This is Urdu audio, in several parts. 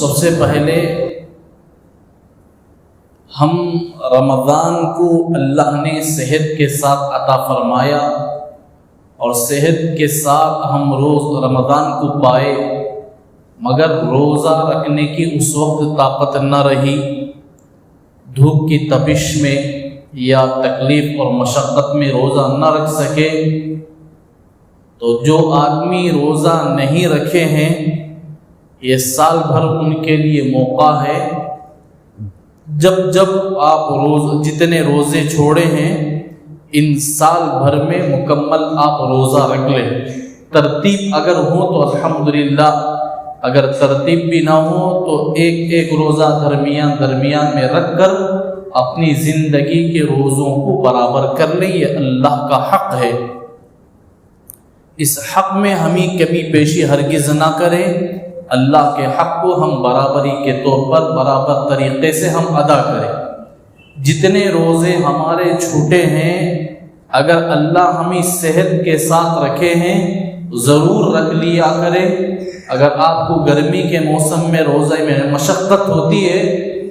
سب سے پہلے ہم رمضان کو اللہ نے صحت کے ساتھ عطا فرمایا اور صحت کے ساتھ ہم روز رمضان کو پائے، مگر روزہ رکھنے کی اس وقت طاقت نہ رہی، دھوپ کی تپش میں یا تکلیف اور مشقت میں روزہ نہ رکھ سکے، تو جو آدمی روزہ نہیں رکھے ہیں یہ سال بھر ان کے لیے موقع ہے۔ جب آپ جتنے روزے چھوڑے ہیں ان سال بھر میں مکمل آپ روزہ رکھ لیں۔ ترتیب اگر ہو تو الحمدللہ، اگر ترتیب بھی نہ ہو تو ایک ایک روزہ درمیان میں رکھ کر اپنی زندگی کے روزوں کو برابر کر لیں، یہ اللہ کا حق ہے۔ اس حق میں ہمیں کمی بیشی ہرگز نہ کریں، اللہ کے حق کو ہم برابری کے طور پر برابر طریقے سے ہم ادا کریں۔ جتنے روزے ہمارے چھوٹے ہیں اگر اللہ ہمیں صحت کے ساتھ رکھے ہیں ضرور رکھ لیا کریں۔ اگر آپ کو گرمی کے موسم میں روزے میں مشقت ہوتی ہے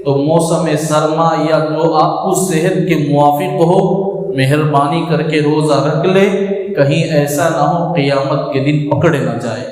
تو موسم سرما یا جو آپ کو صحت کے موافق ہو مہربانی کر کے روزہ رکھ لے، کہیں ایسا نہ ہو قیامت کے دن پکڑے نہ جائے۔